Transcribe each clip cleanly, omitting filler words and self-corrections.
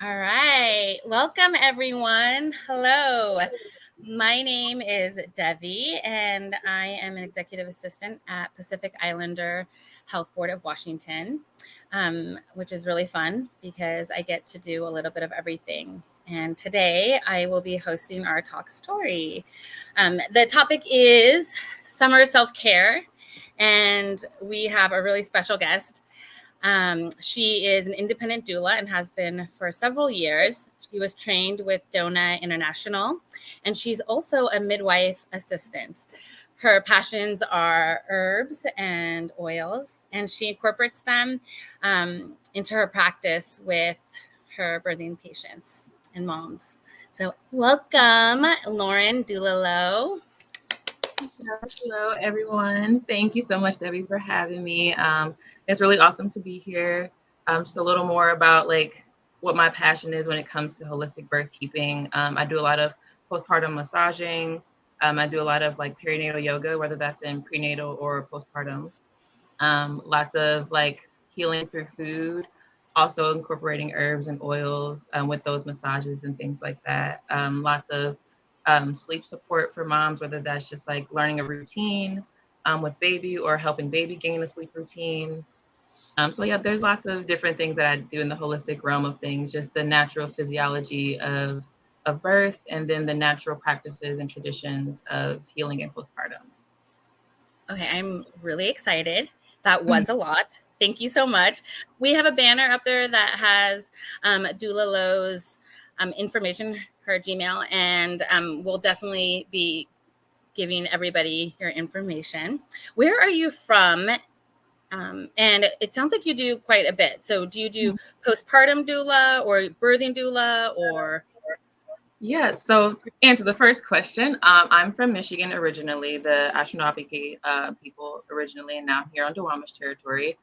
All right. Welcome, everyone. Hello. My name is Devi, and I am an executive assistant at Pacific Islander Health Board of Washington, which is really fun because I get to do a little bit of everything. And today I will be hosting our talk story. The topic is summer self-care, and we have a really special guest. She is an independent doula and has been for several years. She was trained with Doula International, and she's also a midwife assistant. Her passions are herbs and oils, and she incorporates them into her practice with her birthing patients and moms. So, welcome, Lauren Doula. Hello, everyone. Thank you so much, Debbie, for having me. It's really awesome to be here. Just a little more about what my passion is when it comes to holistic birth keeping. I do a lot of postpartum massaging. I do a lot of perinatal yoga, whether that's in prenatal or postpartum. Lots of healing through food, also incorporating herbs and oils with those massages and things like that. Lots of sleep support for moms, whether that's just learning a routine with baby or helping baby gain a sleep routine. So yeah, there's lots of different things that I do in the holistic realm of things, just the natural physiology of birth, and then the natural practices and traditions of healing and postpartum. Okay, I'm really excited. That was a lot. Thank you so much. We have a banner up there that has Doula Lowe's information, her Gmail, and we'll definitely be giving everybody your information. Where are you from? And it sounds like you do quite a bit. So do you do postpartum doula or birthing doula or? Yeah, so answer the first question. I'm from Michigan originally, the Anishinaabe people originally, and now here on Duwamish territory.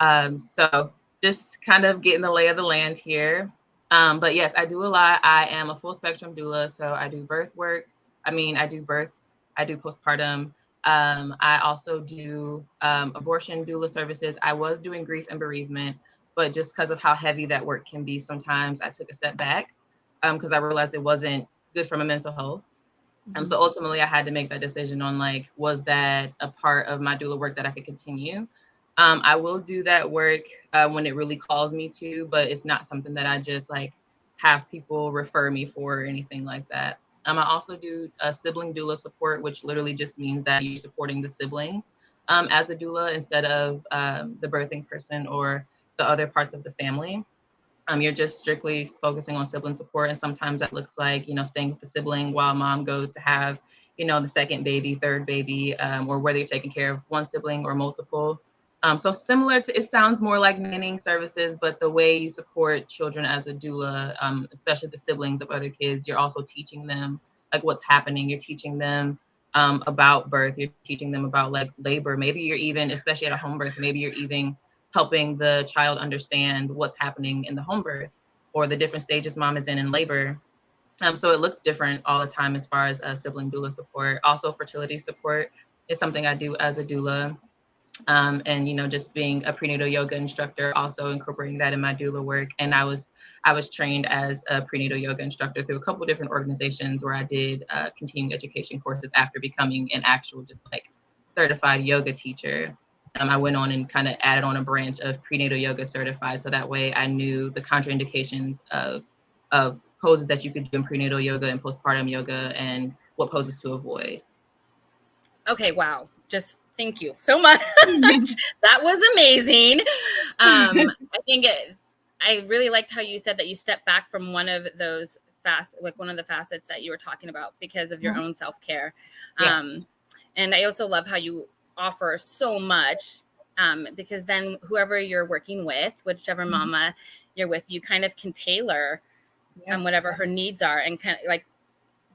So just kind of getting the lay of the land here. But yes, I do a lot. I am a full spectrum doula, so I do birth work. I do birth, I do postpartum. I also do abortion doula services. I was doing grief and bereavement, but just because of how heavy that work can be, sometimes I took a step back because I realized it wasn't good for my mental health. So ultimately, I had to make that decision on was that a part of my doula work that I could continue? I will do that work when it really calls me to, but it's not something that I just have people refer me for or anything like that. I also do a sibling doula support, which literally just means that you're supporting the sibling as a doula instead of the birthing person or the other parts of the family. You're just strictly focusing on sibling support. And sometimes that looks like, staying with the sibling while mom goes to have, the second baby, third baby, or whether you're taking care of one sibling or multiple. So similar to, it sounds more like nannying services, but the way you support children as a doula, especially the siblings of other kids, you're also teaching them what's happening. You're teaching them about birth. You're teaching them about labor. Maybe you're even, especially at a home birth, maybe you're even helping the child understand what's happening in the home birth or the different stages mom is in labor. So it looks different all the time as far as sibling doula support. Also, fertility support is something I do as a doula. And just being a prenatal yoga instructor, also incorporating that in my doula work. And I was trained as a prenatal yoga instructor through a couple of different organizations where I did continuing education courses after becoming an actual just certified yoga teacher. I went on and kind of added on a branch of prenatal yoga certified, so that way I knew the contraindications of poses that you could do in prenatal yoga and postpartum yoga and what poses to avoid. Okay, wow. Just thank you so much. That was amazing. I think I really liked how you said that you stepped back from one of those one of the facets that you were talking about because of your own self-care. Yeah. And I also love how you offer so much because then whoever you're working with, whichever mama you're with, you kind of can tailor whatever her needs are and kind of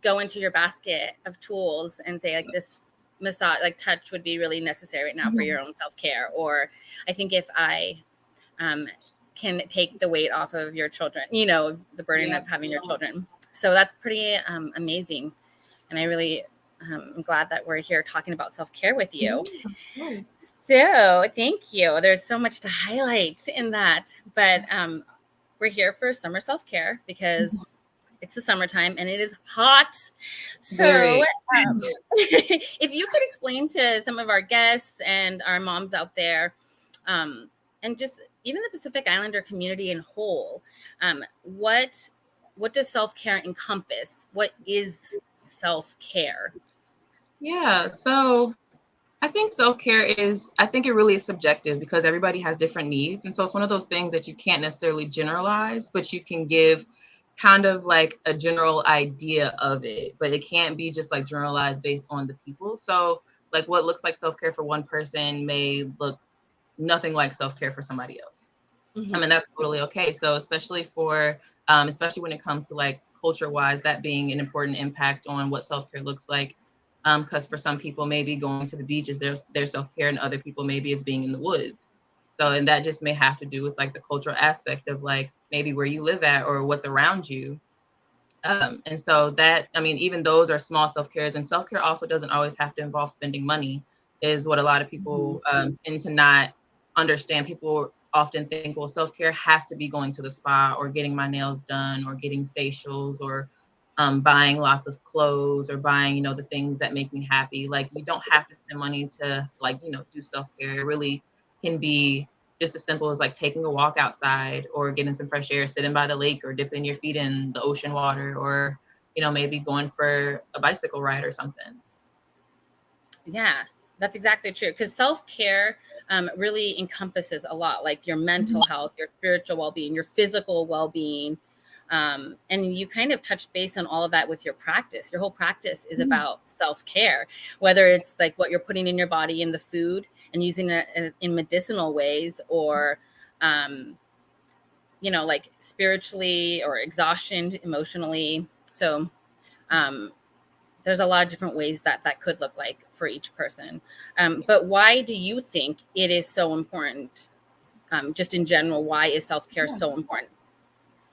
go into your basket of tools and say this massage touch would be really necessary right now for your own self-care, or I think if I can take the weight off of your children, the burden of having your children. So that's pretty amazing, and I really am glad that we're here talking about self-care with you. So thank you. There's so much to highlight in that, but we're here for summer self-care because it's the summertime and it is hot. So if you could explain to some of our guests and our moms out there, and just even the Pacific Islander community in whole, what does self-care encompass? What is self-care? Yeah, so I think self-care I think it really is subjective because everybody has different needs. And so it's one of those things that you can't necessarily generalize, but you can give kind of like a general idea of it, but it can't be just like generalized based on the people. So like what looks like self-care for one person may look nothing like self-care for somebody else. I mean, that's totally okay. So especially especially when it comes to like culture wise, that being an important impact on what self-care looks like. Because for some people, maybe going to the beach is their self-care, and other people, maybe it's being in the woods. So, and that just may have to do with like the cultural aspect of like maybe where you live at or what's around you. And so that, I mean, even those are small self-cares, and self-care also doesn't always have to involve spending money, is what a lot of people tend to not understand. People often think, well, self-care has to be going to the spa or getting my nails done or getting facials or buying lots of clothes or buying, the things that make me happy. Like you don't have to spend money to like, do self-care. It really can be just as simple as like taking a walk outside or getting some fresh air, sitting by the lake or dipping your feet in the ocean water or, maybe going for a bicycle ride or something. Yeah, that's exactly true. Because self-care really encompasses a lot, like your mental health, your spiritual well-being, your physical well-being. And you kind of touched base on all of that with your practice. Your whole practice is about self-care, whether it's like what you're putting in your body in the food and using it in medicinal ways, or like spiritually or exhaustion emotionally. So there's a lot of different ways that could look like for each person. But why do you think it is so important? Just in general, why is self-care so important?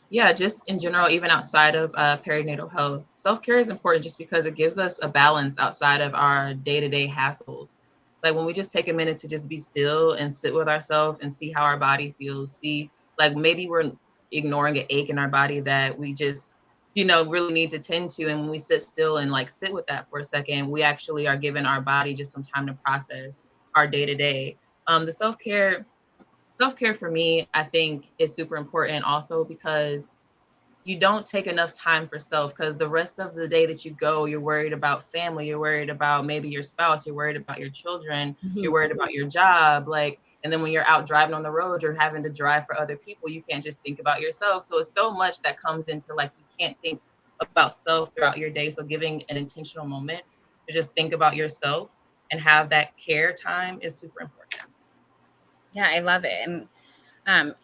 Yeah, just in general, even outside of perinatal health, self-care is important just because it gives us a balance outside of our day-to-day hassles. Like when we just take a minute to just be still and sit with ourselves and see how our body feels, see like maybe we're ignoring an ache in our body that we just, really need to tend to. And when we sit still and like sit with that for a second, we actually are giving our body just some time to process our day-to-day. The self-care for me, I think is super important also because you don't take enough time for self because the rest of the day that you go, you're worried about family, you're worried about maybe your spouse, you're worried about your children, you're worried about your job. Like, and then when you're out driving on the road, you're having to drive for other people. You can't just think about yourself. So it's so much that comes into like, you can't think about self throughout your day. So giving an intentional moment to just think about yourself and have that care time is super important. Yeah, I love it. And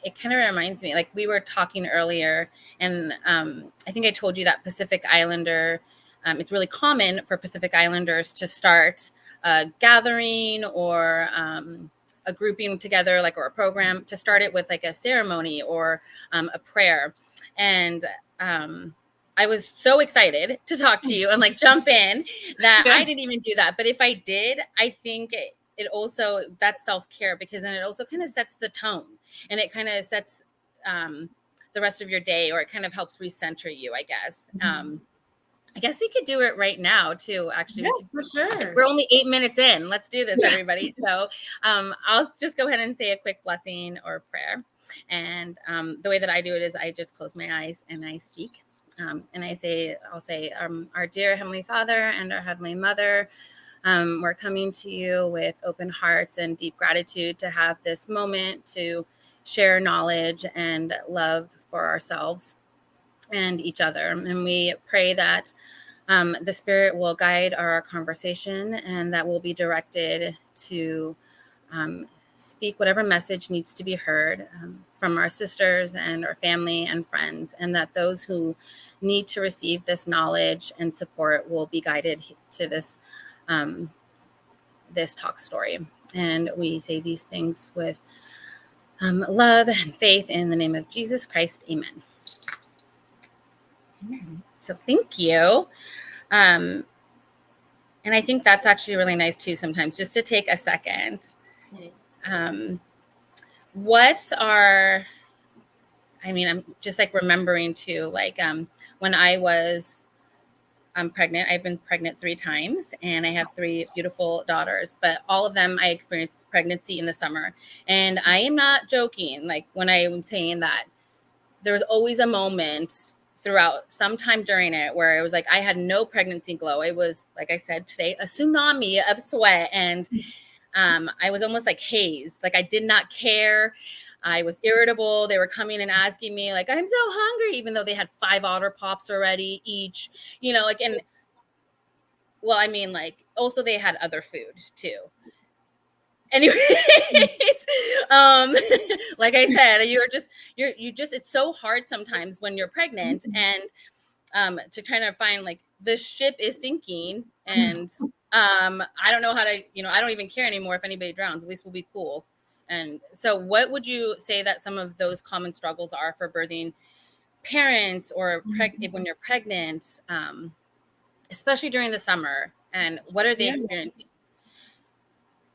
it kind of reminds me, like we were talking earlier, and I think I told you that Pacific Islander, it's really common for Pacific Islanders to start a gathering or a grouping together, like, or a program, to start it with like a ceremony or a prayer. And I was so excited to talk to you and like jump in that I didn't even do that. But if I did, I think it also, that's self-care, because then it also kind of sets the tone, and it kind of sets the rest of your day, or it kind of helps recenter you, I guess. I guess we could do it right now too. Actually, we could, for sure. we're only 8 minutes in. Let's do this, everybody. So I'll just go ahead and say a quick blessing or prayer. And the way that I do it is I just close my eyes and I speak. And I'll say, our dear Heavenly Father and our Heavenly Mother, we're coming to you with open hearts and deep gratitude to have this moment to share knowledge and love for ourselves and each other. And we pray that the Spirit will guide our conversation, and that will be directed to speak whatever message needs to be heard from our sisters and our family and friends, and that those who need to receive this knowledge and support will be guided to this talk story. And we say these things with love and faith in the name of Jesus Christ. Amen. Amen. So thank you. And I think that's actually really nice too, sometimes just to take a second. What are, I mean, I'm just like remembering too, like when I'm pregnant. I've been pregnant 3 times and I have 3 beautiful daughters, but all of them I experienced pregnancy in the summer. And I am not joking. Like when I'm saying that, there was always a moment throughout sometime during it where it was like I had no pregnancy glow. It was, like I said today, a tsunami of sweat. And I was almost like hazed. Like I did not care. I was irritable. They were coming and asking me, like, I'm so hungry, even though they had 5 Otter Pops already each, like, and well, I mean, like, also they had other food too. Anyways, um, like I said, it's so hard sometimes when you're pregnant and to kind of find like the ship is sinking and I don't know how to, I don't even care anymore if anybody drowns. At least we'll be cool. And so, what would you say that some of those common struggles are for birthing parents or when you're pregnant, especially during the summer? And what are they experiencing?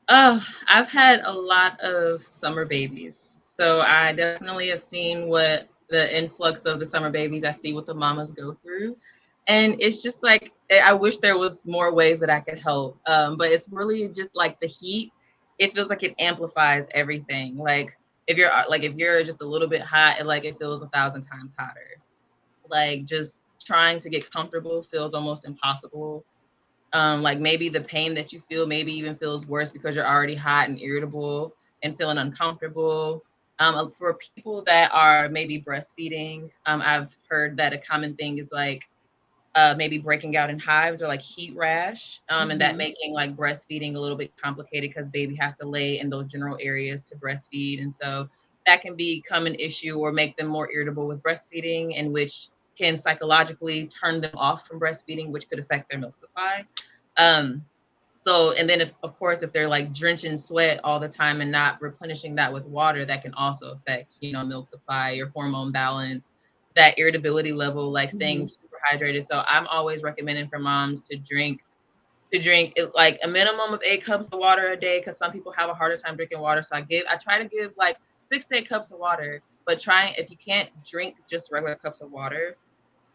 I've had a lot of summer babies. So I definitely have seen what the influx of the summer babies, I see what the mamas go through. And it's just like, I wish there was more ways that I could help. But it's really just like the heat. It feels like it amplifies everything. Like if you're just a little bit hot, it feels 1,000 times hotter. Like just trying to get comfortable feels almost impossible. Like maybe the pain that you feel maybe even feels worse because you're already hot and irritable and feeling uncomfortable. For people that are maybe breastfeeding, I've heard that a common thing is like maybe breaking out in hives or like heat rash, and that making like breastfeeding a little bit complicated because baby has to lay in those general areas to breastfeed. And so that can become an issue or make them more irritable with breastfeeding, and which can psychologically turn them off from breastfeeding, which could affect their milk supply. Um, so, and then of course, if they're like drenching sweat all the time and not replenishing that with water, that can also affect, milk supply, your hormone balance, that irritability level, like staying super hydrated. So I'm always recommending for moms to drink like a minimum of 8 cups of water a day, because some people have a harder time drinking water. So I try to give like 6 to 8 cups of water, but if you can't drink just regular cups of water,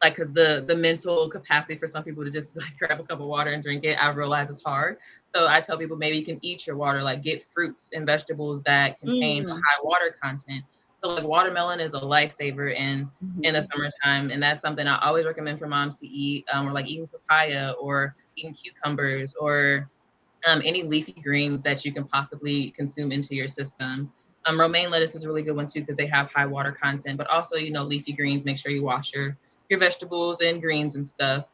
like, because the mental capacity for some people to just like grab a cup of water and drink it, I realize it's hard. So I tell people maybe you can eat your water, like get fruits and vegetables that contain a high water content. So like watermelon is a lifesaver in the summertime, and that's something I always recommend for moms to eat, or like eating papaya or eating cucumbers or any leafy greens that you can possibly consume into your system. Romaine lettuce is a really good one too because they have high water content, but also, leafy greens, make sure you wash your vegetables and greens and stuff.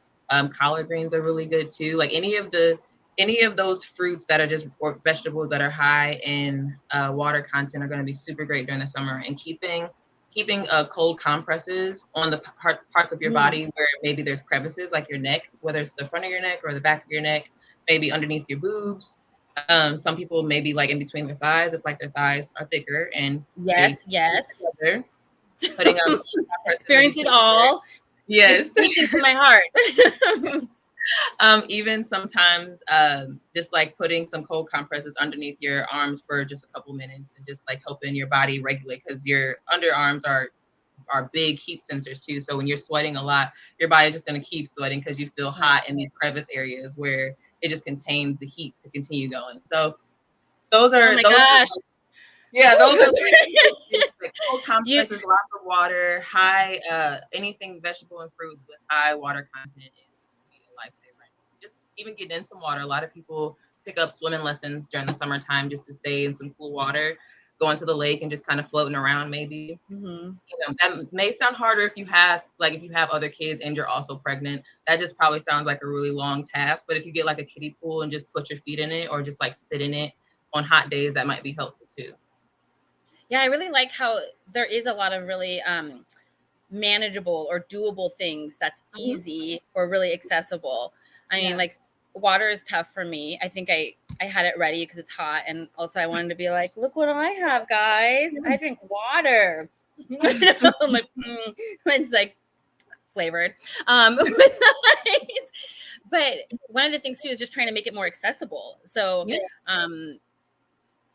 Collard greens are really good too. Like any of those fruits that are just, or vegetables that are high in water content, are going to be super great during the summer. And keeping cold compresses on the parts of your body where maybe there's crevices, like your neck, whether it's the front of your neck or the back of your neck, maybe underneath your boobs. Some people maybe like in between their thighs, if like their thighs are thicker and Yes, yes. together, putting on experience it all. Yes. It's speaking to my heart. Even sometimes just like putting some cold compresses underneath your arms for just a couple minutes and just like helping your body regulate, because your underarms are big heat sensors too. So when you're sweating a lot, your body's just going to keep sweating because you feel hot in these crevice areas where it just contains the heat to continue going. So those are oh my gosh. those are like cold compresses, lots of water, high anything vegetable and fruit with high water content is a lifesaver. Just even getting in some water. A lot of people pick up swimming lessons during the summertime just to stay in some cool water, going to the lake and just kind of floating around maybe. That may sound harder if you have other kids and you're also pregnant. That just probably sounds like a really long task. But if you get like a kiddie pool and just put your feet in it or just like sit in it on hot days, that might be helpful too. Yeah, I really like how there is a lot of really manageable or doable things that's easy or really accessible. I mean, like water is tough for me. I think I had it ready because it's hot, and also I wanted to be like, look what I have, guys. I drink water. I'm like, it's like flavored. But one of the things too is just trying to make it more accessible. So,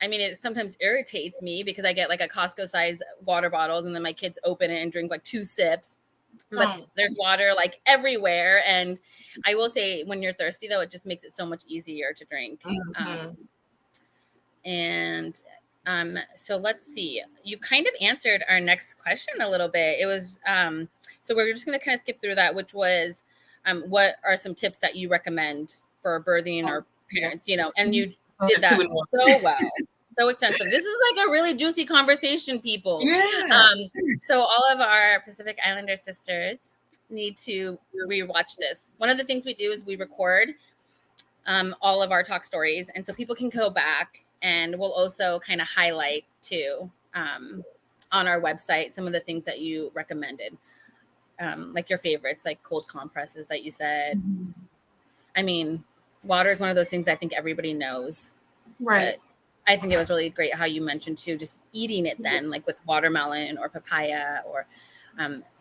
I mean, it sometimes irritates me because I get like a Costco size water bottles and then my kids open it and drink like 2 sips. But there's water like everywhere. And I will say when you're thirsty though, it just makes it so much easier to drink. So let's see. You kind of answered our next question a little bit. It was so we're just going to kind of skip through that, which was what are some tips that you recommend for birthing or parents, you know, and you did that so well. So extensive. This is like a really juicy conversation, people. Yeah. So all of our Pacific Islander sisters need to rewatch this. One of the things we do is we record all of our talk stories, and so people can go back, and we'll also kind of highlight too on our website some of the things that you recommended, like your favorites, like cold compresses that you said. I mean, water is one of those things I think everybody knows, right? But I think it was really great how you mentioned too, just eating it then, like with watermelon or papaya or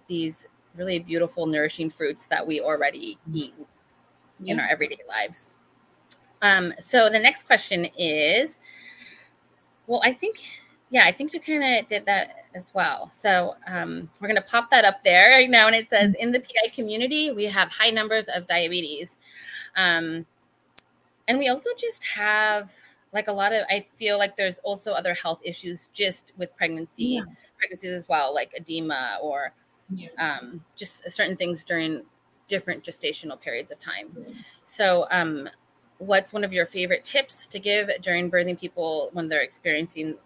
these really beautiful, nourishing fruits that we already eat in our everyday lives. So the next question is, well, I think you kind of did that as well. So we're going to pop that up there right now. And it says, in the PI community, we have high numbers of diabetes. And we also just have like a lot of, I feel like there's also other health issues just with pregnancies as well, like edema or just certain things during different gestational periods of time. So what's one of your favorite tips to give during birthing people when they're experiencing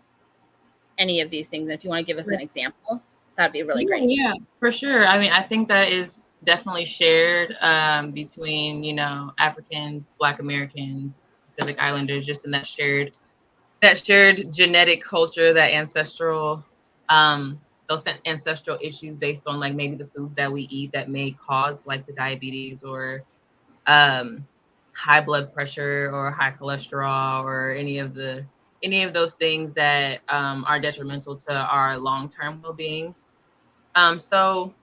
any of these things? And if you want to give us an example, that'd be really great. Yeah, for sure. I mean, I think that is definitely shared between, you know, Africans, Black Americans, Pacific Islanders, just in that shared genetic culture, that ancestral those ancestral issues based on like maybe the foods that we eat that may cause like the diabetes or high blood pressure or high cholesterol or any of those things that are detrimental to our long-term well-being. So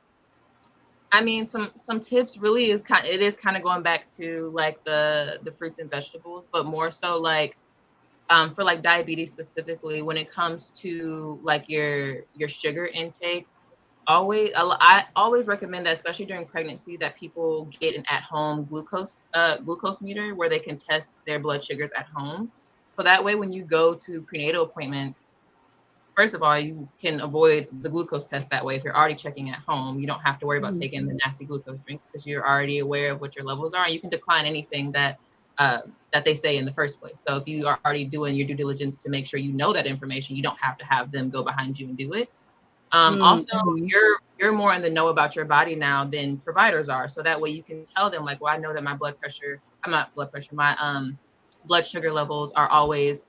I mean, some tips really is kind of going back to like the fruits and vegetables, but more so like for like diabetes specifically, when it comes to like your sugar intake, I always recommend that, especially during pregnancy, that people get an at-home glucose meter where they can test their blood sugars at home. So that way, when you go to prenatal appointments, first of all, you can avoid the glucose test that way. If you're already checking at home, you don't have to worry about taking the nasty glucose drink because you're already aware of what your levels are. And you can decline anything that they say in the first place. So if you are already doing your due diligence to make sure you know that information, you don't have to have them go behind you and do it. Also, you're more in the know about your body now than providers are. So that way you can tell them like, well, I know that my blood sugar levels are always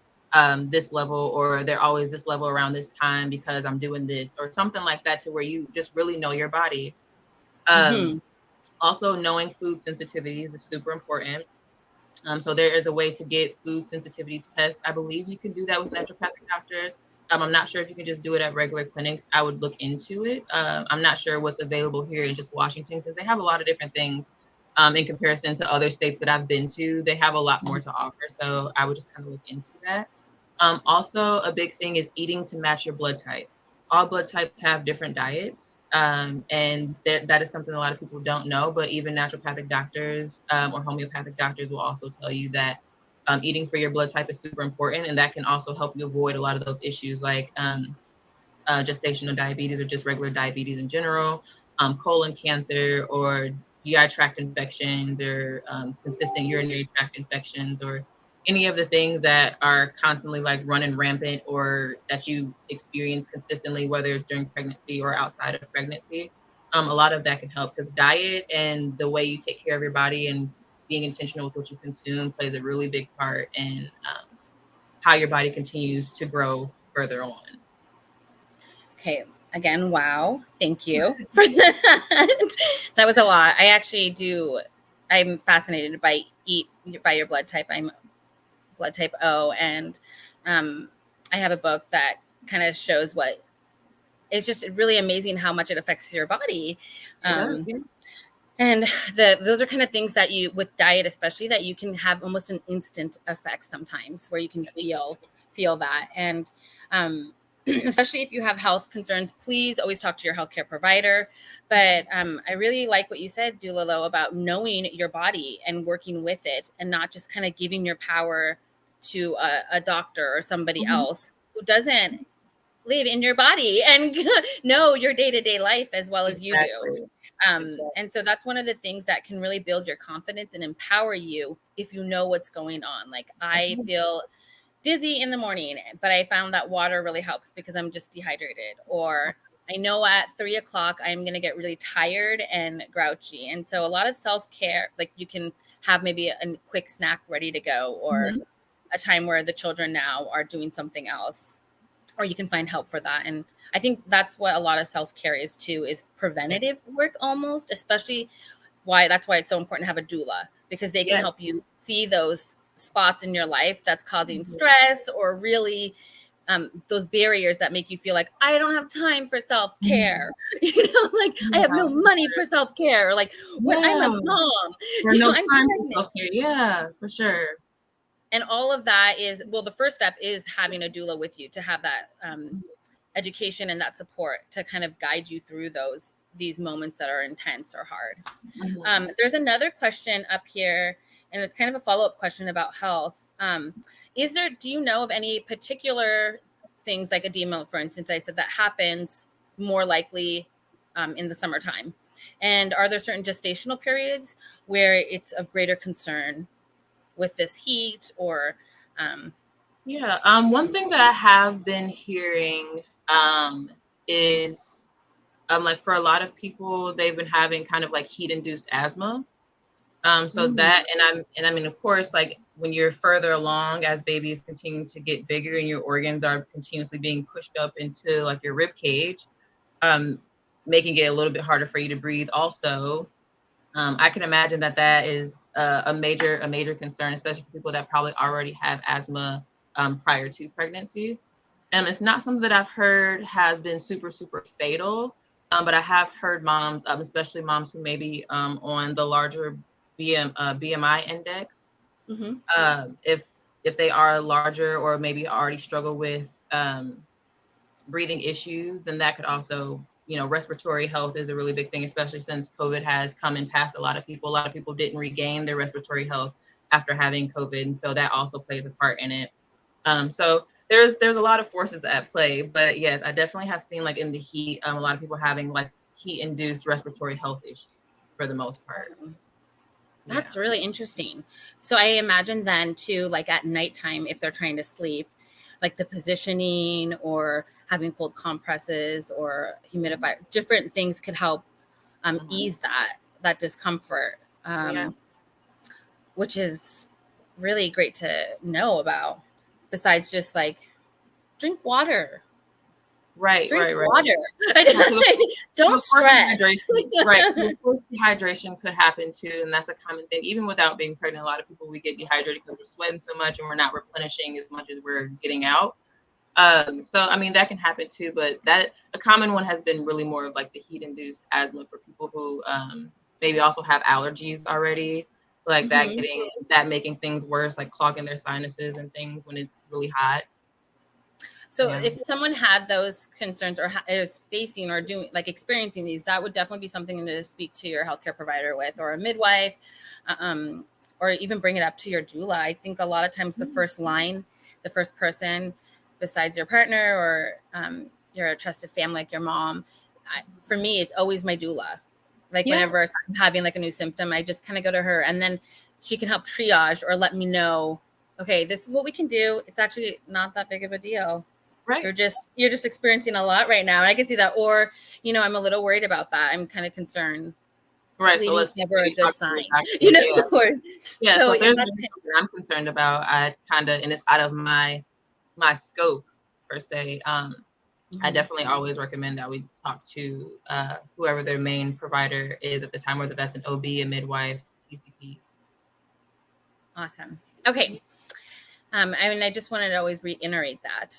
this level, or they're always this level around this time because I'm doing this or something like that, to where you just really know your body. Also, knowing food sensitivities is super important. So there is a way to get food sensitivity tests. I believe you can do that with naturopathic doctors. I'm not sure if you can just do it at regular clinics. I would look into it. I'm not sure what's available here in just Washington because they have a lot of different things in comparison to other states that I've been to. They have a lot more to offer. So I would just kind of look into that. Also, a big thing is eating to match your blood type. All blood types have different diets. And that is something a lot of people don't know, but even naturopathic doctors or homeopathic doctors will also tell you that eating for your blood type is super important, and that can also help you avoid a lot of those issues like gestational diabetes or just regular diabetes in general, colon cancer or GI tract infections or consistent urinary tract infections or any of the things that are constantly like running rampant or that you experience consistently, whether it's during pregnancy or outside of pregnancy. A lot of that can help because diet and the way you take care of your body and being intentional with what you consume plays a really big part in how your body continues to grow further on. Okay. Again, wow. Thank you for that. That was a lot. I'm fascinated by your blood type. I'm blood type O, and I have a book that kind of shows what it's just really amazing how much it affects your body. And those are kind of things that you, with diet especially, that you can have almost an instant effect sometimes, where you can feel that. And especially if you have health concerns, please always talk to your healthcare provider. But I really like what you said, Doula, though, about knowing your body and working with it, and not just kind of giving your power to a doctor or somebody else who doesn't live in your body and know your day-to-day life as well as you do. And so that's one of the things that can really build your confidence and empower you if you know what's going on. Like, I feel dizzy in the morning, but I found that water really helps because I'm just dehydrated. Or I know at 3 o'clock I'm going to get really tired and grouchy. And so a lot of self-care, like you can have maybe a quick snack ready to go, or a time where the children now are doing something else, or you can find help for that. And I think that's what a lot of self-care is too, is preventative work almost, especially that's why it's so important to have a doula, because they can help you see those spots in your life that's causing stress, or really those barriers that make you feel like, I don't have time for self-care. Like I have no money for self-care, or like when I'm a mom, or no time for self-care. Yeah, for sure. And all of that is, well, the first step is having a doula with you to have that education and that support to kind of guide you through these moments that are intense or hard. There's another question up here, and it's kind of a follow-up question about health. Do you know of any particular things like edema, for instance, I said that happens more likely in the summertime? And are there certain gestational periods where it's of greater concern with this heat? Or one thing that I have been hearing is like for a lot of people, they've been having kind of like heat-induced asthma. That, and I mean, of course, like when you're further along, as babies continue to get bigger and your organs are continuously being pushed up into like your rib cage, making it a little bit harder for you to breathe also. I can imagine that is a major concern, especially for people that probably already have asthma prior to pregnancy. And it's not something that I've heard has been super fatal, but I have heard moms, especially moms who may be on the larger BMI index, if they are larger or maybe already struggle with breathing issues, then that could also, respiratory health is a really big thing, especially since COVID has come and passed a lot of people. A lot of people didn't regain their respiratory health after having COVID, and so that also plays a part in it. So there's a lot of forces at play, but yes, I definitely have seen like in the heat, a lot of people having like heat-induced respiratory health issues for the most part. That's really interesting. So I imagine then too, like at nighttime, if they're trying to sleep, like the positioning or having cold compresses or humidifier, different things could help ease that discomfort, which is really great to know about. Besides just like drink water. Right. Water. Don't stress. Right. Of course, dehydration could happen too, and that's a common thing. Even without being pregnant, a lot of people, we get dehydrated because we're sweating so much and we're not replenishing as much as we're getting out. So I mean that can happen too, but a common one has been really more of like the heat-induced asthma for people who maybe also have allergies already, like that making things worse, like clogging their sinuses and things when it's really hot. So if someone had those concerns or is facing or doing like experiencing these, that would definitely be something to speak to your healthcare provider with, or a midwife, or even bring it up to your doula. I think a lot of times the first person besides your partner or your trusted family, like your mom, for me, it's always my doula. Like whenever I'm having like a new symptom, I just kind of go to her, and then she can help triage or let me know, okay, this is what we can do. It's actually not that big of a deal. Right. You're just experiencing a lot right now. And I can see that. Or, I'm a little worried about that. I'm kind of concerned. Right. So it's never a good sign. So if there's something I'm concerned about, I kind of, and it's out of my scope per se. I definitely always recommend that we talk to whoever their main provider is at the time, whether that's an OB, a midwife, PCP. Awesome. Okay. I just wanted to always reiterate that.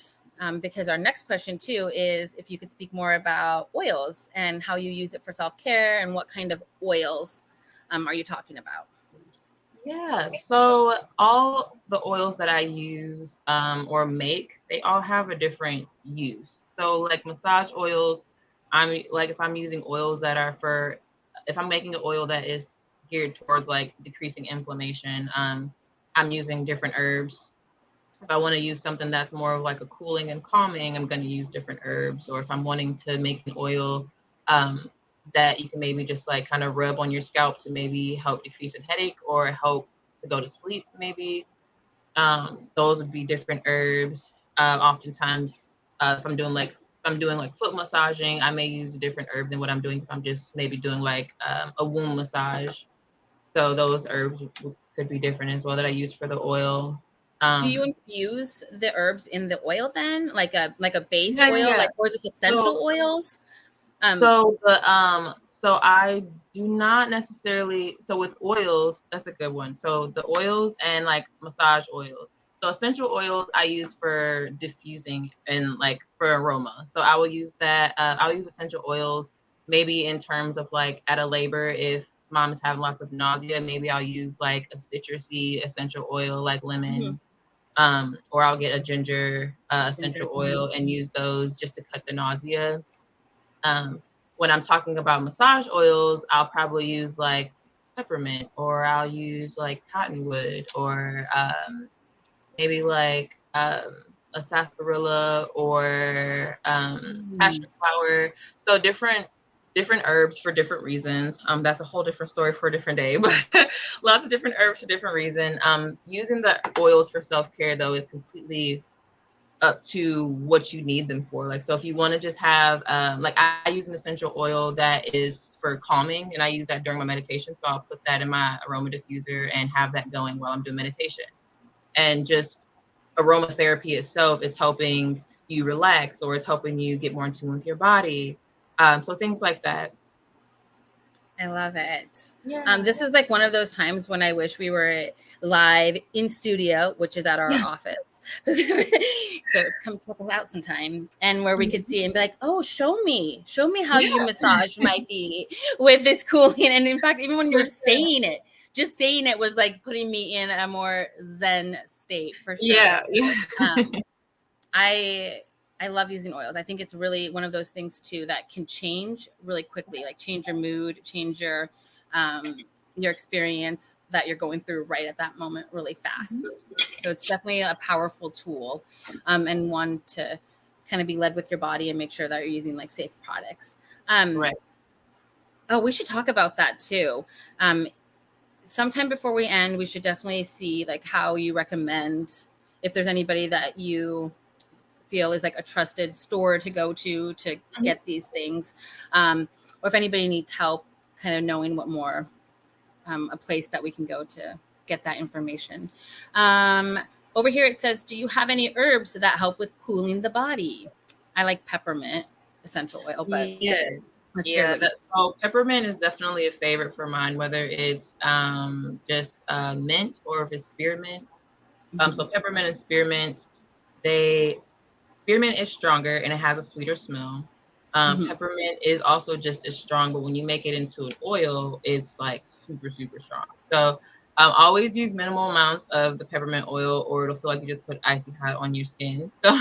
Because our next question too is if you could speak more about oils and how you use it for self-care, and what kind of oils are you talking about? Yeah, so all the oils that I use or make, they all have a different use. So like massage oils, I'm like if I'm using oils that are for if I'm making an oil that is geared towards like decreasing inflammation, I'm using different herbs. If I want to use something that's more of like a cooling and calming, I'm going to use different herbs. Or if I'm wanting to make an oil um, that you can maybe just like kind of rub on your scalp to maybe help decrease a headache or help to go to sleep, maybe those would be different herbs. Oftentimes, if I'm doing like foot massaging, I may use a different herb than what I'm doing if I'm just maybe doing like a wound massage. So those herbs could be different as well that I use for the oil. Do you Um, infuse the herbs in the oil then, like a base Yeah, yeah, oil, yeah. like, or is this So essential oils? so I do not necessarily so with oils, that's a good one. So the oils and like massage oils. So essential oils I use for diffusing and like for aroma. So I will use that. I'll use essential oils maybe in terms of like at a labor if mom is having lots of nausea, maybe I'll use like a citrusy essential oil like Mhm. lemon. Or I'll get a ginger Ginger. essential oil and use those just to cut the nausea. Um, when I'm talking about massage oils, I'll probably use like peppermint or I'll use like cottonwood or maybe like a sarsaparilla or passion Mm. flower. So different herbs for different reasons. That's a whole different story for a different day, but lots of different herbs for different reasons. Using the oils for self care though is completely up to what you need them for. Like, so if you want to just have, like I use an essential oil that is for calming and I use that during my meditation. So I'll put that in my aroma diffuser and have that going while I'm doing meditation. And just aromatherapy itself is helping you relax or it's helping you get more in tune with your body. So things like that. I love it. Yeah. This is like one of those times when I wish we were live in studio, which is at our Yeah. office. So come check us out sometime, and where we could see and be like, "Oh, show me how you Yeah, massage my feet with this cooling." And in fact, even when for you're sure. saying it, just saying it was like putting me in a more zen state for Yeah. sure. Yeah. Um, I I love using oils. I think it's really one of those things too that can change really quickly, like change your mood, change um, your experience that you're going through right at that moment really fast. So it's definitely a powerful tool, and one to kind of be led with your body and make sure that you're using like safe products. Um, Right. oh, we should talk about that too. Um, Sometime before we end, we should definitely see like how you recommend if there's anybody that you feel is like a trusted store to go to Mhm. get these things, or if anybody needs help kind of knowing what more, a place that we can go to get that information. um, Over here it says, do you have any herbs that help with cooling the body? I like peppermint essential oil, but Yes. let's hear Yeah, what you that say. so peppermint is definitely a favorite for mine, whether it's just mint or if it's spearmint. Mhm. So peppermint and spearmint, they spearmint is stronger and it has a sweeter smell. Mhm. Peppermint is also just as strong, but when you make it into an oil, it's like super, super strong. So always use minimal amounts of the peppermint oil, or it'll feel like you just put icy hot on your skin. So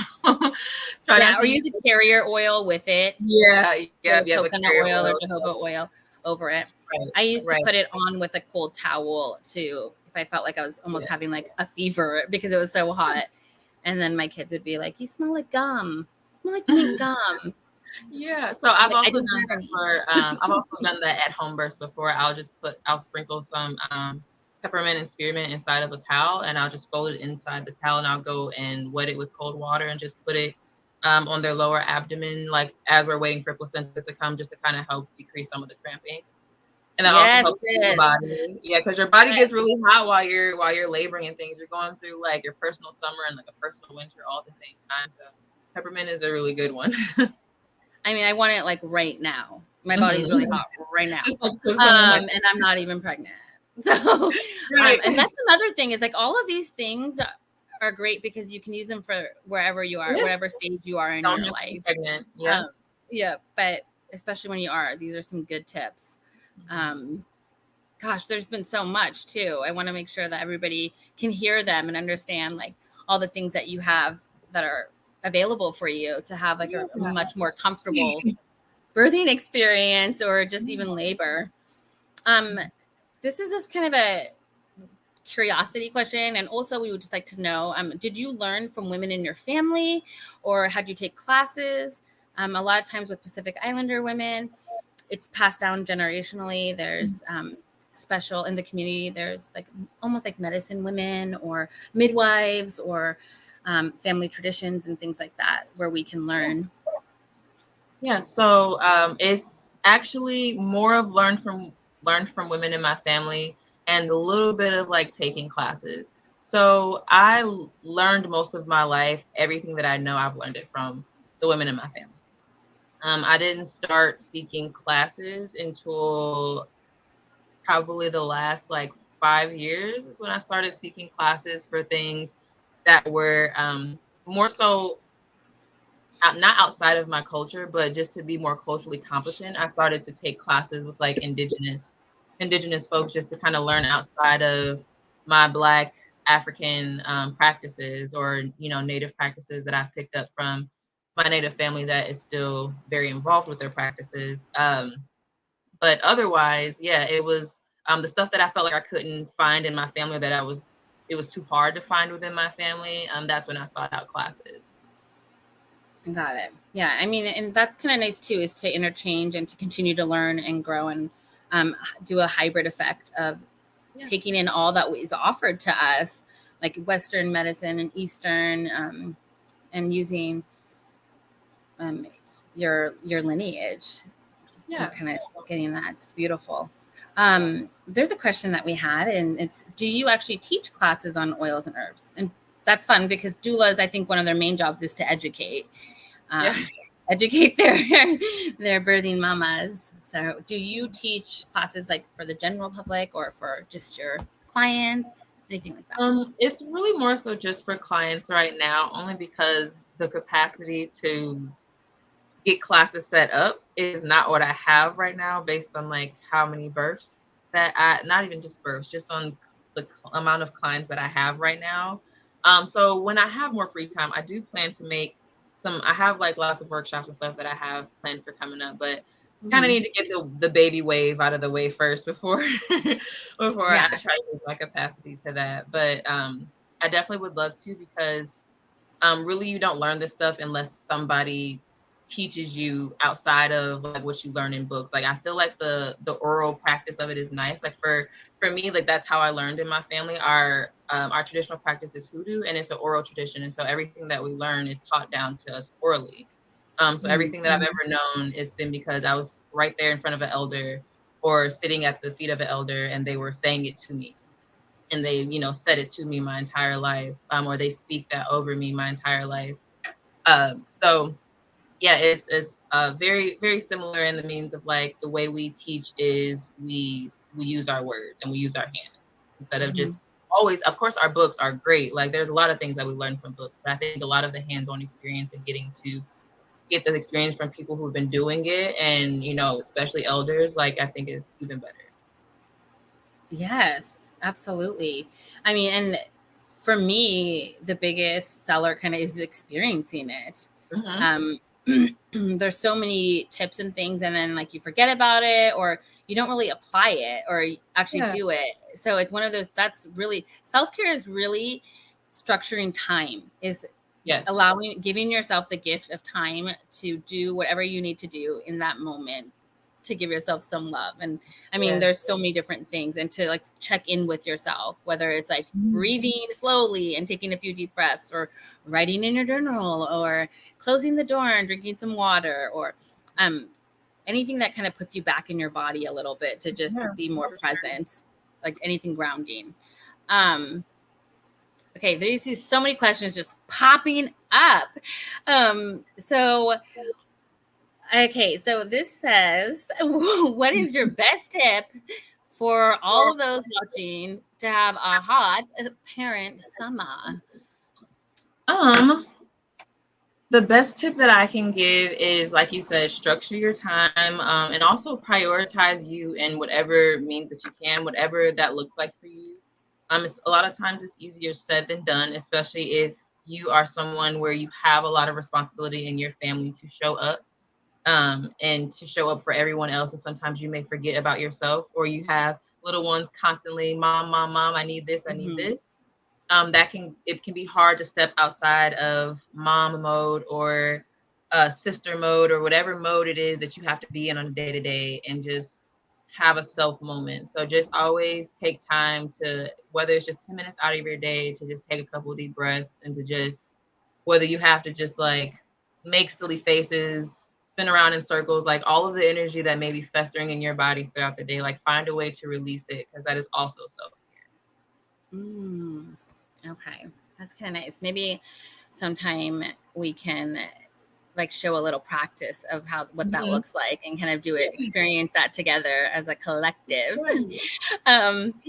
try Yeah, not or to use. use a carrier oil with it, Yeah, yeah, the yeah, the coconut carrier oil or oil stuff. jojoba oil over it. Right, I used to right. put it on with a cold towel too, if I felt like I was almost Yeah. having like a fever because it was so hot. And then my kids would be like, "You smell like gum. You smell like mint gum." Just Yeah, so I've like I also don't done have that any. for I've also done that at home births before. I'll sprinkle some peppermint and spearmint inside of a towel and I'll just fold it inside the towel and I'll go and wet it with cold water and just put it on their lower abdomen, like as we're waiting for placenta to come, just to kind of help decrease some of the cramping. And that also Yes, helps cool the sis. body. Yeah, because your body I, gets really hot while you're laboring and things. You're going through like your personal summer and like a personal winter all at the same time. So peppermint is a really good one. I mean, I want it like right now. My body's really Mhm. hot right now. Just like put some in my And I'm not even pregnant. So, right. and that's another thing is like all of these things are great because you can use them for wherever you are, Yeah, whatever stage you are in don't your have to be life. pregnant. Yeah. Um, yeah, but especially when you are, these are some good tips. Mhm. Um, gosh, there's been so much too. I want to make sure that everybody can hear them and understand like all the things that you have that are available for you to have like a much more comfortable birthing experience or just even labor. This is just kind of a curiosity question, and also we would just like to know, did you learn from women in your family, or had you take classes? A lot of times with Pacific Islander women, it's passed down generationally. There's special in the community, there's like almost like medicine women or midwives or family traditions and things like that where we can learn. Yeah, so it's actually more of learned from women in my family and a little bit of like taking classes. So I learned most of my life, everything that I know, I've learned it from the women in my family. I didn't start seeking classes until probably the last like 5 years is when I started seeking classes for things that were more so not outside of my culture, but just to be more culturally competent. I started to take classes with like indigenous folks just to kind of learn outside of my Black African practices, or Native practices that I've picked up from my Native family that is still very involved with their practices. But otherwise, yeah, it was the stuff that I felt like I couldn't find in my family, that it was too hard to find within my family. That's when I sought out classes. Got it. Yeah. I mean, and that's kind of nice too, is to interchange and to continue to learn and grow and do a hybrid effect of taking in all that is offered to us, like Western medicine and Eastern, and using your lineage. Yeah. Kind of getting that. It's beautiful. There's a question that we had, and it's, do you actually teach classes on oils and herbs? And that's fun because doulas, I think one of their main jobs is to educate. Educate their birthing mamas. So do you teach classes like for the general public or for just your clients, anything like that? It's really more so just for clients right now, only because the capacity to get classes set up is not what I have right now, based on like how many births not even just births, just on the amount of clients that I have right now. So when I have more free time, I do plan to make I have like lots of workshops and stuff that I have planned for coming up, but kind of need to get the baby wave out of the way first before I try to move my capacity to that. But I definitely would love to, because really you don't learn this stuff unless somebody teaches you outside of like what you learn in books. Like I feel like the oral practice of it is nice. Like for me, like that's how I learned in my family. Our traditional practice is hoodoo, and it's an oral tradition, and so everything that we learn is taught down to us orally. So everything that I've ever known, it's been because I was right there in front of an elder or sitting at the feet of an elder, and they were saying it to me, and they said it to me my entire life, or they speak that over me my entire life. So yeah, it's very, very similar in the means of like the way we teach is we use our words and we use our hands instead of just always. Of course, our books are great. Like there's a lot of things that we learn from books, but I think a lot of the hands-on experience and getting to get the experience from people who've been doing it, and especially elders, like I think is even better. Yes, absolutely. I mean, and for me, the biggest seller kind of is experiencing it. There's so many tips and things, and then like you forget about it, or you don't really apply it or actually do it. So it's one of those, that's really, self-care is really structuring time, is giving yourself the gift of time to do whatever you need to do in that moment, to give yourself some love. And I mean, there's so many different things, and to like check in with yourself, whether it's like breathing slowly and taking a few deep breaths, or writing in your journal, or closing the door and drinking some water, or anything that kind of puts you back in your body a little bit to just be more present, like anything grounding. Okay, there's so many questions just popping up. Okay, so this says, what is your best tip for all of those watching to have a hot parent summer? The best tip that I can give is, like you said, structure your time, and also prioritize you in whatever means that you can, whatever that looks like for you. It's a lot of times it's easier said than done, especially if you are someone where you have a lot of responsibility in your family to show up, and to show up for everyone else. And sometimes you may forget about yourself, or you have little ones constantly, mom, mom, mom, I need this, I need Mhm. this. It can be hard to step outside of mom mode or sister mode or whatever mode it is that you have to be in on a day to day, and just have a self moment. So just always take time to, whether it's just 10 minutes out of your day, to just take a couple of deep breaths, and to just, whether you have to just like make silly faces, spin around in circles, like all of the energy that may be festering in your body throughout the day, like find a way to release it, because that is also self. Mm. Okay, that's kind of nice. Maybe sometime we can like show a little practice of how what that Mhm. looks like and kind of do it, experience that together as a collective. Yeah. um,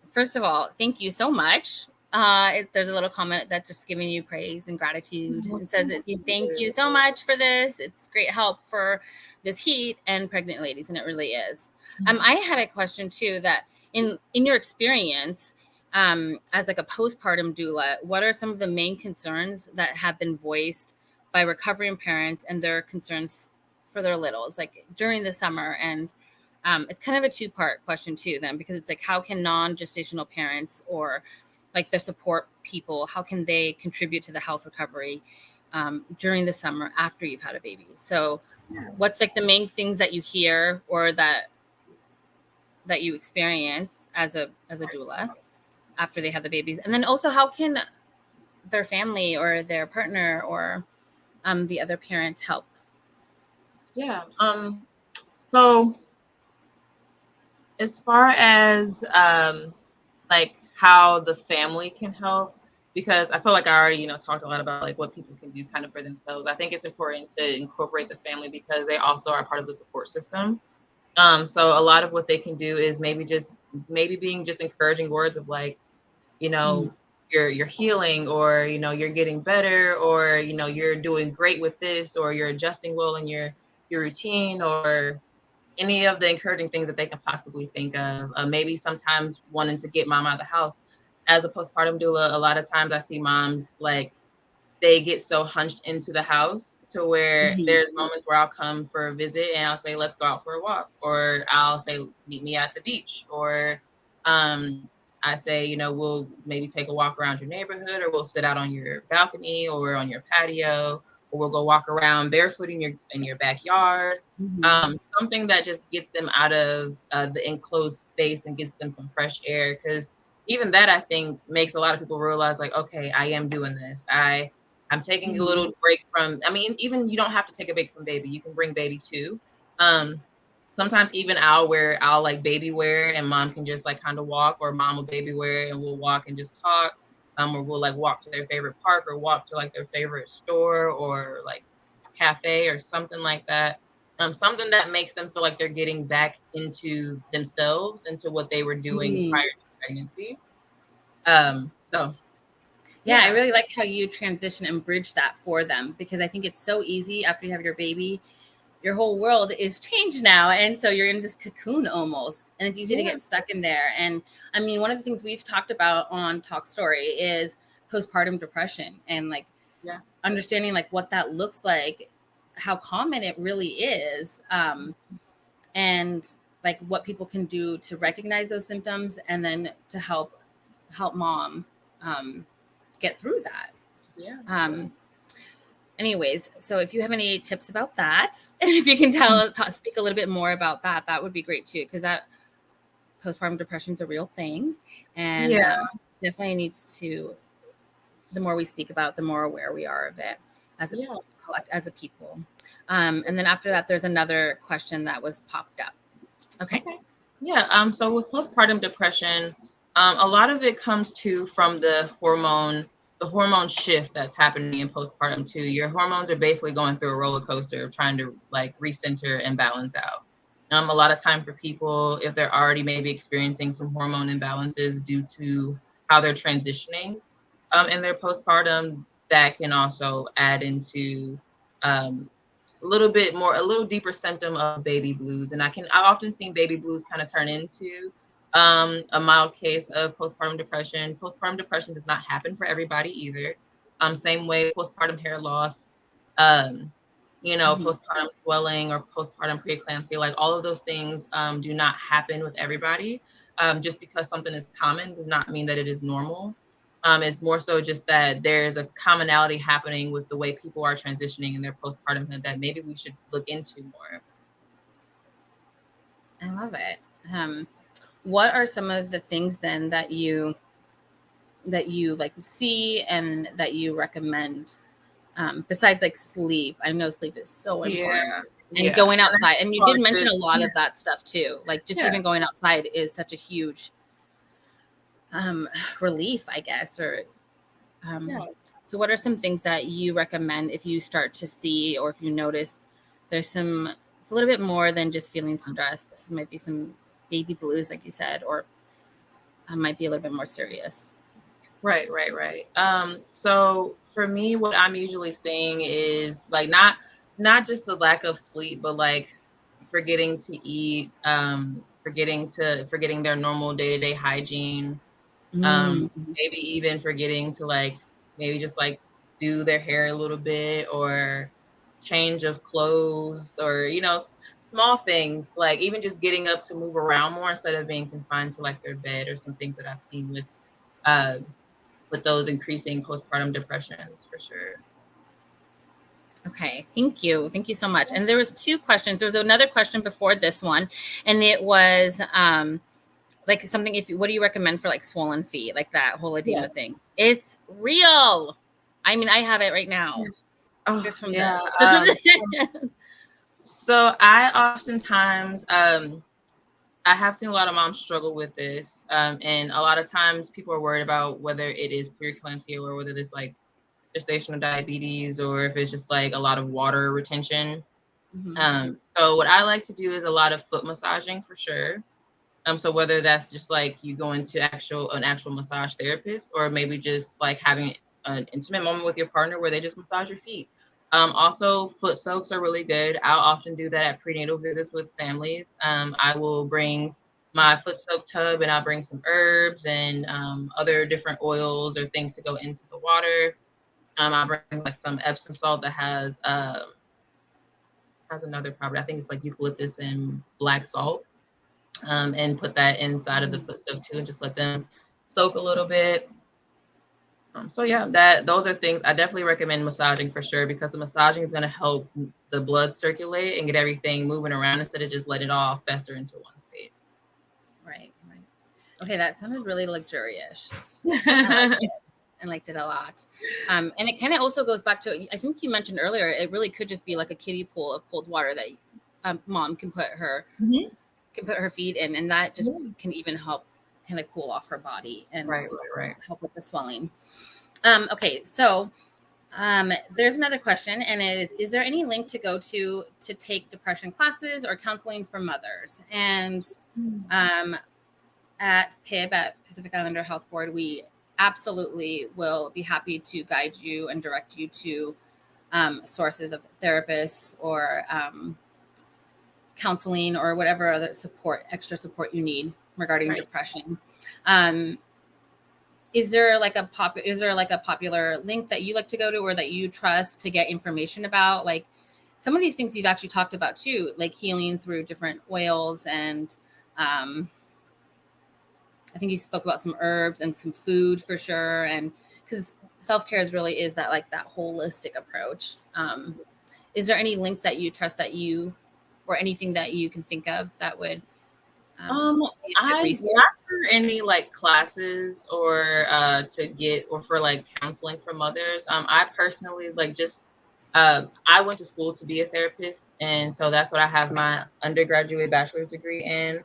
First of all, thank you so much. There's a little comment that's just giving you praise and gratitude Well, and says, thank thank you you. so much for this. It's great help for this heat and pregnant ladies, and it really is. I had a question too, that in your experience, as like a postpartum doula, what are some of the main concerns that have been voiced by recovering parents and their concerns for their littles, like during the summer? And it's kind of a two-part question too, then, because it's like, how can non-gestational parents or like the support people, how can they contribute to the health recovery during the summer after you've had a baby? So what's like the main things that you hear or that you experience as a doula after they have the babies? And then also, how can their family or their partner or the other parent help? Yeah. So as far as like how the family can help, because I feel like I already, talked a lot about like what people can do kind of for themselves. I think it's important to incorporate the family, because they also are part of the support system. So a lot of what they can do is maybe being just encouraging words of like, you Mm. know, you're healing, or you're getting better, or you're doing great with this, or you're adjusting well in your routine, or any of the encouraging things that they can possibly think of. Maybe sometimes wanting to get mom out of the house. As a postpartum doula, a lot of times I see moms like they get so hunched into the house to where Mhm. there's moments where I'll come for a visit and I'll say, let's go out for a walk, or I'll say, meet me at the beach, or um, I say, we'll maybe take a walk around your neighborhood, or we'll sit out on your balcony or on your patio, or we'll go walk around barefoot in your backyard. Mhm. Something that just gets them out of the enclosed space and gets them some fresh air, because even that, I think, makes a lot of people realize like, okay, I am doing this. I'm taking a Mhm. little break from, I mean, even you don't have to take a break from baby. You can bring baby too. Um, Sometimes even I'll like baby wear, and mom can just like kind of walk, or mom will baby wear and we'll walk and just talk. Or we'll like walk to their favorite park, or walk to like their favorite store, or like cafe or something like that. Something that makes them feel like they're getting back into themselves, into what they were doing Mhm. prior to pregnancy. So Yeah, I yeah. really like how you transition and bridge that for them, because I think it's so easy after you have your baby. Your whole world is changed now. And so you're in this cocoon almost, and it's easy to Yeah. get stuck in there. And I mean, one of the things we've talked about on Talk Story is postpartum depression, and like Yeah. understanding like what that looks like, how common it really is, and like what people can do to recognize those symptoms and then to help mom um, get through that. Yeah. Um, Anyways, so if you have any tips about that, and if you can speak a little bit more about that, that would be great too, because that postpartum depression is a real thing, and Yeah. definitely needs to. The more we speak about it, the more aware we are of it as a Yeah. as a people. And then after that, there's another question that was popped up. Okay. Okay. Yeah. So with postpartum depression, a lot of it comes from the hormone shift that's happening in postpartum too. Your hormones are basically going through a roller coaster of trying to like recenter and balance out. A lot of time for people, if they're already maybe experiencing some hormone imbalances due to how they're transitioning, in their postpartum, that can also add into a little deeper symptom of baby blues. And I've often seen baby blues kind of turn into a mild case of postpartum depression. Postpartum depression does not happen for everybody either. Same way postpartum hair loss, postpartum swelling or postpartum preeclampsia, like all of those things do not happen with everybody. Just because something is common does not mean that it is normal. It's more so just that there's a commonality happening with the way people are transitioning in their postpartumhood that maybe we should look into more. I love it. What are some of the things then that you like see and that you recommend besides like sleep? I know sleep is so important. And going outside, and you did mention a lot of that stuff too, like just even going outside is such a huge relief, I guess. Or so what are some things that you recommend if you start to see, or if you notice there's it's a little bit more than just feeling stressed? This might be some baby blues, like you said, or might be a little bit more serious. Right. So for me, what I'm usually seeing is like not just the lack of sleep, but like forgetting to eat, forgetting their normal day-to-day hygiene, maybe even forgetting to like maybe just like do their hair a little bit, or change of clothes, or small things, like even just getting up to move around more instead of being confined to like their bed, or some things that I've seen with those increasing postpartum depressions, for sure. Okay, thank you so much. And there was 2 questions. There was another question before this one, and it was like something, what do you recommend for like swollen feet, like that whole edema thing? It's real. I mean, I have it right now. Just from this. So I oftentimes I have seen a lot of moms struggle with this, and a lot of times people are worried about whether it is preeclampsia or whether there's like gestational diabetes, or if it's just like a lot of water retention. So what I like to do is a lot of foot massaging, for sure. So whether that's just like you going to an actual massage therapist, or maybe just like having an intimate moment with your partner where they just massage your feet. Also, foot soaks are really good. I'll often do that at prenatal visits with families. I will bring my foot soak tub, and I'll bring some herbs and other different oils or things to go into the water. I'll bring like some Epsom salt that has another property. I think it's like eucalyptus and black salt. And put that inside of the foot soak too, and just let them soak a little bit. So yeah, those are things I definitely recommend massaging, for sure, because the massaging is going to help the blood circulate and get everything moving around instead of just let it all fester into one space. Right. Okay, that sounded really luxurious. I liked it a lot. And it kind of also goes back to, I think you mentioned earlier, it really could just be like a kiddie pool of cold water that mom can put her feet in, and that just can even help kind of cool off her body and help with the swelling. Okay, so there's another question, and it is there any link to go to take depression classes or counseling for mothers? And at PIB, at Pacific Islander Health Board, we absolutely will be happy to guide you and direct you to sources of therapists or counseling or whatever other extra support you need regarding depression. Is there like a popular link that you like to go to, or that you trust to get information about, like some of these things you've actually talked about too, like healing through different oils, and I think you spoke about some herbs and some food, for sure, and because self-care is that like that holistic approach. Is there any links that you trust or anything that you can think of that would not for any like classes or for like counseling for mothers. I personally like just I went to school to be a therapist, and so that's what I have my undergraduate bachelor's degree in.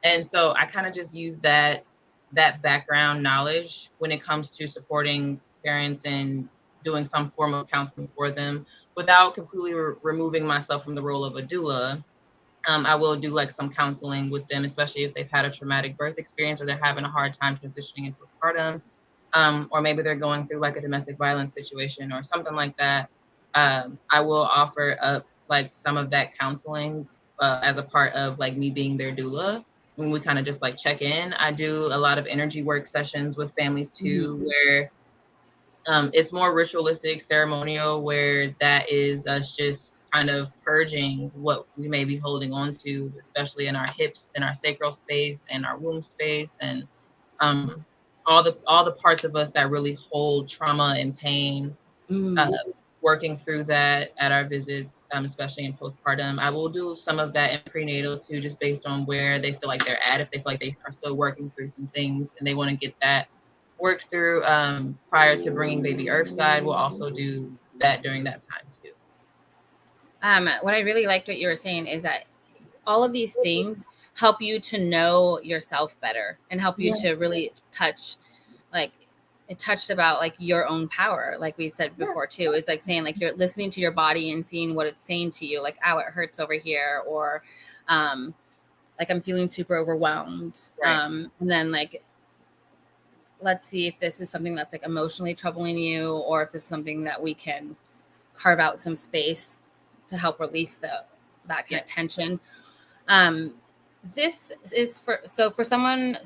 And so I kind of just use that background knowledge when it comes to supporting parents and doing some form of counseling for them, without completely removing myself from the role of a doula. I will do like some counseling with them, especially if they've had a traumatic birth experience or they're having a hard time transitioning into postpartum. or maybe they're going through like a domestic violence situation or something like that, I will offer up like some of that counseling as a part of like me being their doula. When we kind of just like check in, I do a lot of energy work sessions with families too, where it's more ritualistic, ceremonial, where that is us just kind of purging what we may be holding on to, especially in our hips, in our sacral space, and our womb space, and um, all the parts of us that really hold trauma and pain. Uh, working through that at our visits, especially in postpartum. I will do some of that in prenatal too, just based on where they feel like they're at. If they feel like they are still working through some things and they want to get that worked through prior to bringing baby earthside, we'll also do that during that time too. What I really liked what you were saying is that all of these things help you to know yourself better and help you to really touch, like it touched about like your own power. Like we've said before too, is like saying like you're listening to your body and seeing what it's saying to you, like, ow, it hurts over here, or like I'm feeling super overwhelmed. And then like, let's see if this is something that's like emotionally troubling you, or if this is something that we can carve out some space to help release that kind of tension. This is for someone.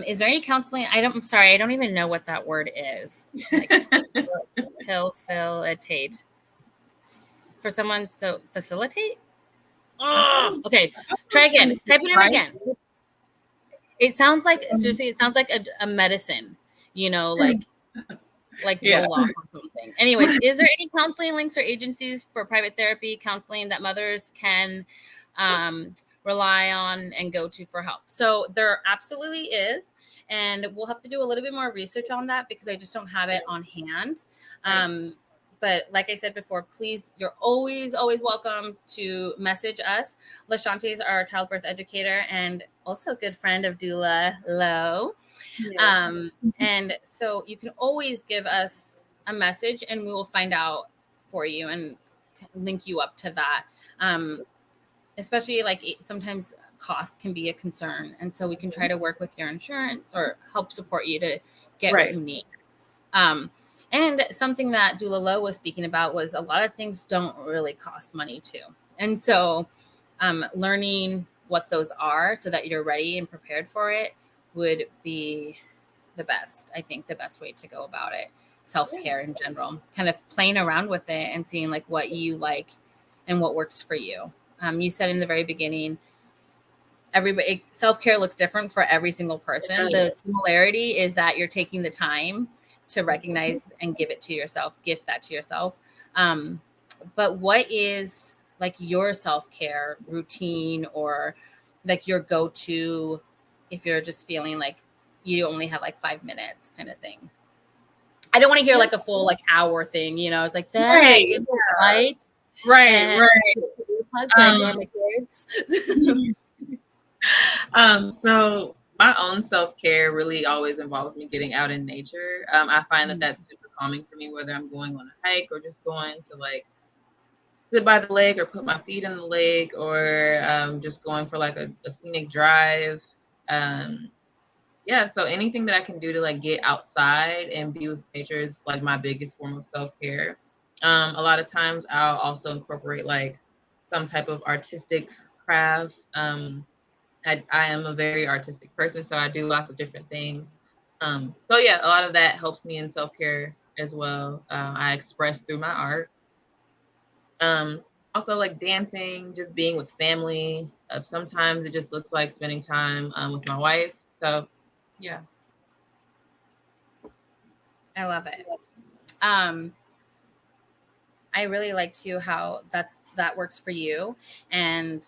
Is there any counseling? I'm sorry, I don't even know what that word is. Like, facilitate for someone. So facilitate. Oh, okay. Try again. Type it in again. It sounds like, seriously, it sounds like a medicine. You know, like Zoloft or something. Anyways, is there any counseling links or agencies for private therapy counseling that mothers can rely on and go to for help? So there absolutely is, and we'll have to do a little bit more research on that because I just don't have it on hand. But like I said before, please, you're always welcome to message us. LaShante is our childbirth educator and also a good friend of Doula Lo. And so you can always give us a message and we will find out for you and link you up to that. Especially like sometimes cost can be a concern. And so we can try to work with your insurance or help support you to get what you need. And something that Doula Lo was speaking about was a lot of things don't really cost money too. And so learning what those are so that you're ready and prepared for it would be the best. I think the best way to go about it. Self-care in general, kind of playing around with it and seeing like what you like and what works for you. You said in the very beginning, everybody, self-care looks different for every single person. The similarity is that you're taking the time to recognize and give that to yourself. But what is like your self-care routine, or like your go-to if you're just feeling like you only have like 5 minutes kind of thing? I don't want to hear like a full like hour thing, you know. It's like then I did the lights. So my own self-care really always involves me getting out in nature. I find that that's super calming for me, whether I'm going on a hike or just going to like sit by the lake or put my feet in the lake, or just going for like a scenic drive. So anything that I can do to like get outside and be with nature is like my biggest form of self-care. A lot of times I'll also incorporate like some type of artistic craft. I am a very artistic person, so I do lots of different things. A lot of that helps me in self-care as well. I express through my art. Also like dancing, just being with family. Sometimes it just looks like spending time with my wife. So yeah. I love it. I really like too how that works for you, and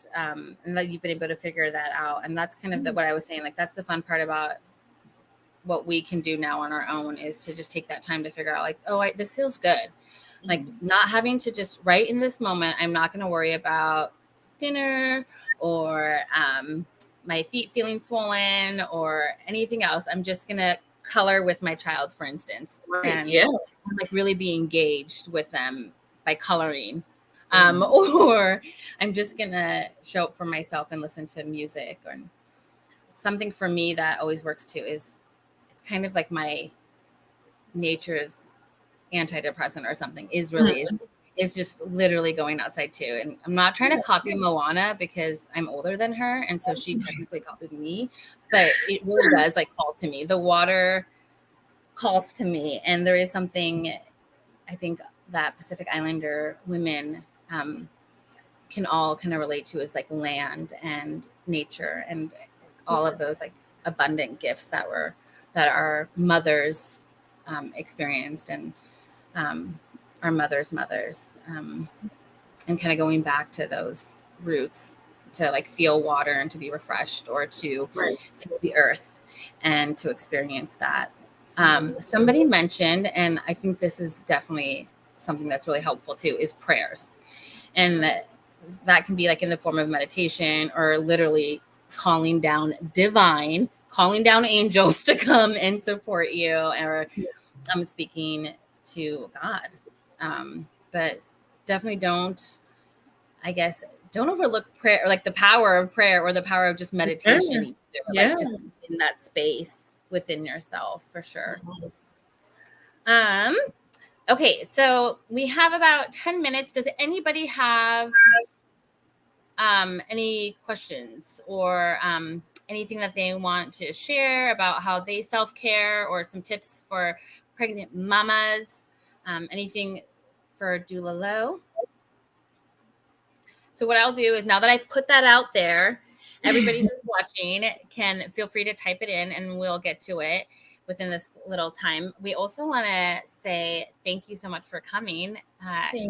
that you've been able to figure that out. And that's kind of what I was saying. Like that's the fun part about what we can do now on our own, is to just take that time to figure out like, oh, this feels good. Like not having to just right in this moment, I'm not going to worry about dinner or my feet feeling swollen or anything else. I'm just going to color with my child, for instance, and like really be engaged with them by coloring. Or I'm just going to show up for myself and listen to music. something for me that always works too is it's kind of like my nature's antidepressant or something is just literally going outside too. And I'm not trying to copy Moana because I'm older than her, and so she technically copied me, but it really does like call to me. The water calls to me, and there is something I think that Pacific Islander women can all kind of relate to, is like land and nature and all of those like abundant gifts that our mothers experienced, and our mothers' mothers, and kind of going back to those roots to like feel water and to be refreshed, or to feel the earth and to experience that. Somebody mentioned, and I think this is definitely something that's really helpful too, is prayers. And that can be like in the form of meditation, or literally calling down angels to come and support you, or speaking to God. But definitely don't overlook prayer, or like the power of prayer, or the power of just meditation either. Yeah. Like just in that space within yourself, for sure. Okay, so we have about 10 minutes. Does anybody have any questions, or anything that they want to share about how they self-care, or some tips for pregnant mamas? Anything for Doula Lo? So what I'll do is, now that I put that out there, everybody who's watching can feel free to type it in, and we'll get to it within this little time. We also want to say thank you so much for coming.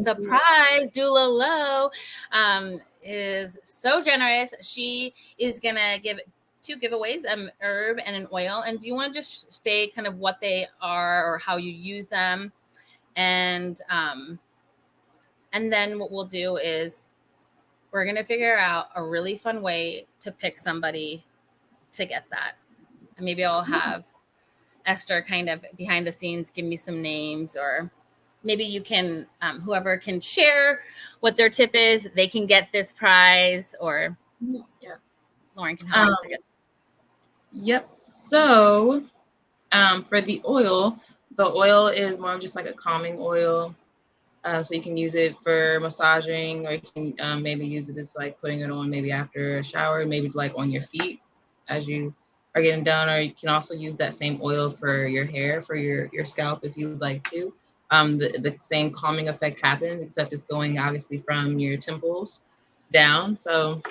Surprise, Doula Lo is so generous. She is going to give 2 giveaways, an herb and an oil. And do you want to just say kind of what they are, or how you use them? And then what we'll do is, we're going to figure out a really fun way to pick somebody to get that. And maybe I'll have Esther kind of behind the scenes give me some names, or maybe you can, whoever can share what their tip is, they can get this prize, or Lauren can help us to get. Yep. So for the oil is more of just like a calming oil. So you can use it for massaging, or you can maybe use it as like putting it on maybe after a shower, maybe like on your feet as you are getting done. Or you can also use that same oil for your hair, for your scalp, if you would like to. The same calming effect happens, except it's going obviously from your temples down. So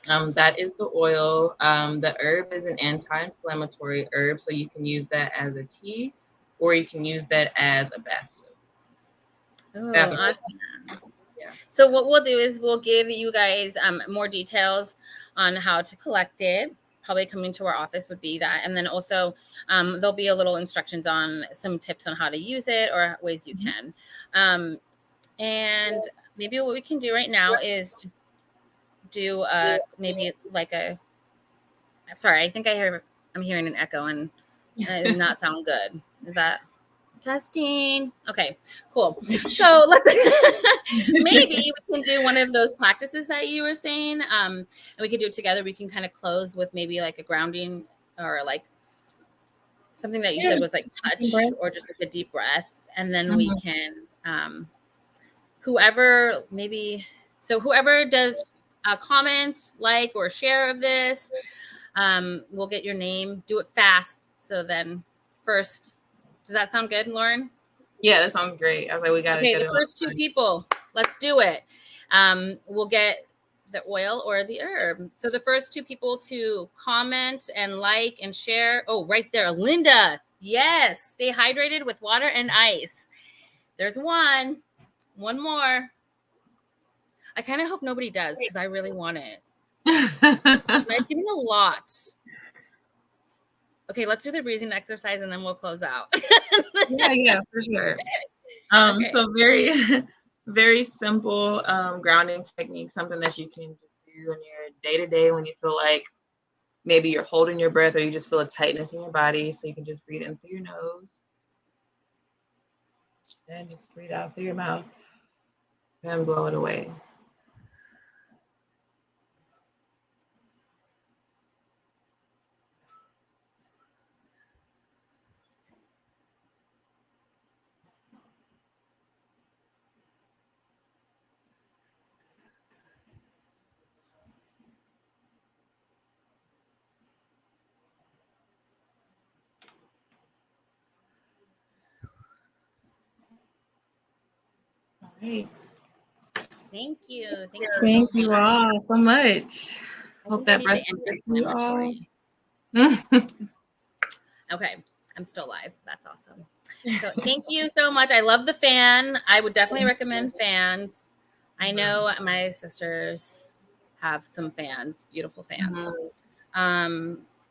that is the oil. The herb is an anti-inflammatory herb, so you can use that as a tea, or you can use that as a bath. Oh, awesome. Yeah. So what we'll do is we'll give you guys more details on how to collect it. Probably coming to our office would be that. And then also there'll be a little instructions on some tips on how to use it, or ways you can. And maybe what we can do right now is just do maybe like a, sorry, I think I'm hearing an echo, and that does not sound good. Is that testing? Okay, cool. So let's maybe we can do one of those practices that you were saying, and we could do it together. We can kind of close with maybe like a grounding, or like something that you said was like touch, or just like a deep breath, and then we can whoever does a comment, like, or share of this, we'll get your name. Do it fast. So then first, does that sound good, Lauren? Yeah, that sounds great. I was like, we got to get the first 2 people. Let's do it. We'll get the oil or the herb. So the first 2 people to comment and like and share. Oh, right there, Linda. Yes, stay hydrated with water and ice. There's one more. I kind of hope nobody does, because I really want it. I've given a lot. Okay, let's do the breathing exercise, and then we'll close out. yeah, for sure. Okay. So very, very simple grounding technique, something that you can do in your day-to-day when you feel like maybe you're holding your breath, or you just feel a tightness in your body. So you can just breathe in through your nose and just breathe out through your mouth and blow it away. Great. Thank you. Thank you so Thank you much. all so much. I Hope think I that need the resonates with you all. anti-inflammatory. Okay, I'm still live. That's awesome. So thank you so much. I love the fan. I would definitely recommend fans. I know my sisters have some fans, beautiful fans.